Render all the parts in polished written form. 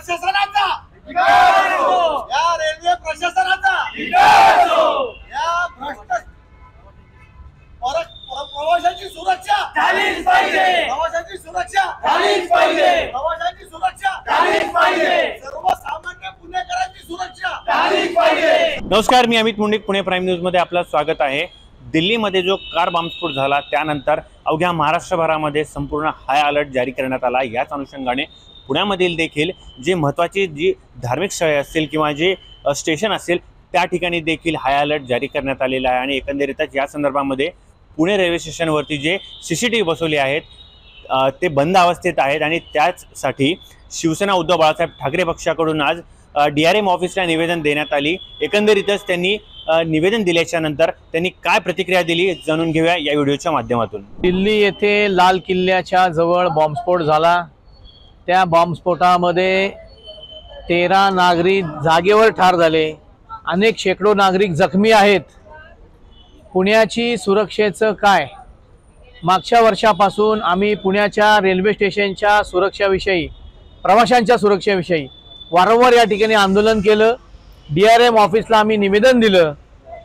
प्रशासनाचा, या रेल्वे प्रशासनाचा, या भ्रष्ट प्रवाशांची सुरक्षा झालीच पाहिजे, प्रवाशांची सुरक्षा झालीच पाहिजे, प्रवाशांची सुरक्षा झालीच पाहिजे, सर्वसामान्य पुणेकरांची सुरक्षा झालीच पाहिजे। नमस्कार, मी अमित मुंडिक, पुणे प्राईम न्यूज मध्ये आपलं स्वागत आहे। दिल्लीमध्ये जो कार बॉम्बस्फोट झाला त्यानंतर अवघ्या महाराष्ट्रभरामध्ये संपूर्ण हाय अलर्ट जारी करण्यात आला। याच अनुषंगाने पुण्यामधील देखील जे महत्त्वाची जी धार्मिक स्थळे असतील किंवा जे स्टेशन असेल त्या ठिकाणी देखील हाय अलर्ट जारी करण्यात आलेला आहे। आणि एकंदरीतच या संदर्भामध्ये पुणे रेल्वे स्टेशनवरती जे CCTV बसवले आहेत ते बंद अवस्थेत आहेत आणि त्याचसाठी शिवसेना उद्धव बाळासाहेब ठाकरे पक्षाकडून आज DRM ऑफिसला निवेदन देण्यात आली। एकंदरीतच त्यांनी निवेदन दिल्याच्या नंतर त्यांनी काय प्रतिक्रिया दिली जाणून घेऊया या व्हिडिओच्या माध्यमातून। दिल्ली येथे लाल किल्ल्याच्या जवळ बॉम्बस्फोट झाला। त्या बॉम्बस्फोटामध्ये 13 नागरिक जागेवर ठार झाले, अनेक शेकडो नागरिक जखमी आहेत। पुण्याची सुरक्षेचं काय? मागच्या वर्षापासून आम्ही पुण्याच्या रेल्वे स्टेशनच्या सुरक्षेविषयी, प्रवाशांच्या सुरक्षेविषयी वारंवार या ठिकाणी आंदोलन केलं। DRM ऑफिसला आम्ही निवेदन दिलं,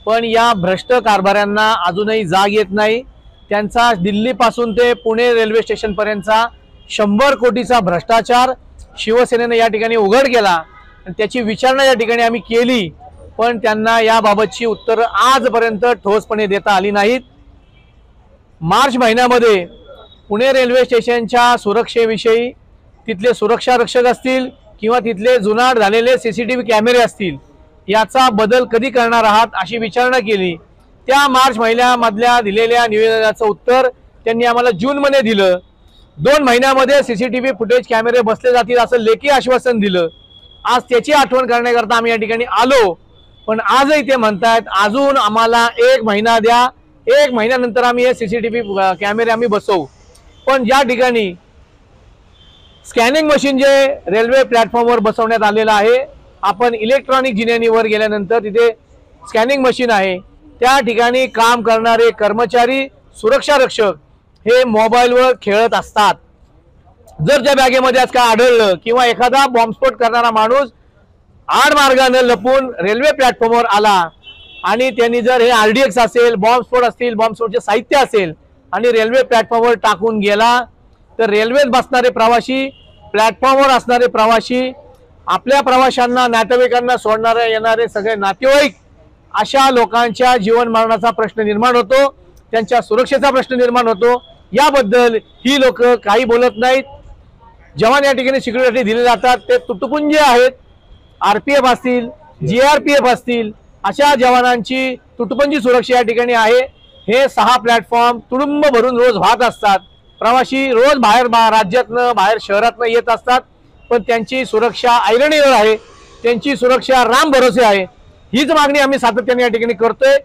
पण या भ्रष्ट कारभाऱ्यांना अजूनही जाग येत नाही। त्यांचा दिल्लीपासून ते पुणे रेल्वे स्टेशनपर्यंतचा 100 कोटीचा भ्रष्टाचार शिवसेनेने या ठिकाणी उघड केला आणि त्याची विचारणा या ठिकाणी आम्ही केली, पण त्यांना याबाबतची उत्तरं आजपर्यंत ठोसपणे देता आली नाहीत। मार्च महिन्यामध्ये पुणे रेल्वे स्टेशनच्या सुरक्षेविषयी तिथले सुरक्षा रक्षक असतील किंवा तिथले जुनाट झालेले CCTV कॅमेरे असतील याचा बदल कधी करणार आहात अशी विचारणा केली। त्या मार्च महिन्यामधल्या दिलेल्या निवेदनाचं उत्तर त्यांनी आम्हाला जूनमध्ये दिलं। 2 महिन्यामध्ये CCTV फुटेज कॅमेरे बसले जातील असं लेखी आश्वासन दिलं। आज त्याची आठवण करण्याकरता आम्ही या ठिकाणी आलो, पण आजही ते म्हणतात अजून आम्हाला 1 महिना द्या, 1 महिन्यानंतर आम्ही हे CCTV कॅमेरे आम्ही बसवू। पण ज्या ठिकाणी स्कॅनिंग मशीन जे रेल्वे प्लॅटफॉर्मवर बसवण्यात आलेलं आहे, आपण इलेक्ट्रॉनिक जिन्यानीवर गेल्यानंतर तिथे स्कॅनिंग मशीन आहे, त्या ठिकाणी काम करणारे कर्मचारी सुरक्षा रक्षक हे मोबाईलवर खेळत असतात। जर त्या बॅगेमध्ये आज काय आढळलं किंवा एखादा बॉम्बस्फोट करणारा माणूस आडमार्गाने लपून रेल्वे प्लॅटफॉर्मवर आला आणि त्यांनी जर हे RDX असेल, बॉम्बस्फोट असतील, बॉम्बस्फोटचे साहित्य असेल आणि रेल्वे प्लॅटफॉर्मवर टाकून गेला तर रेल्वेत बसणारे प्रवासी, प्लॅटफॉर्मवर असणारे प्रवासी, आपल्या प्रवाशांना नातेवाईकांना सोडणारे येणारे सगळे नातेवाईक, अशा लोकांच्या जीवन मरणाचा प्रश्न निर्माण होतो, त्यांच्या सुरक्षेचा प्रश्न निर्माण होतो। याबद्दल ही लोक काही बोलत नाहीत। जवान या ठिकाणी सिक्युरिटी दिले जातात ते तुटपुंजे आहेत। RPF असतील, GRPF असतील, अशा जवानांची तुटपुंजी सुरक्षा या ठिकाणी आहे। हे 6 प्लॅटफॉर्म तुडुंब भरून रोज वाहत असतात। प्रवासी रोज बाहेर राज्यातनं, बाहेर शहरातनं येत असतात, पण त्यांची सुरक्षा ऐरणीवर आहे, त्यांची सुरक्षा राम भरोसे आहे। हीच मागणी आम्ही सातत्याने या ठिकाणी करतोय।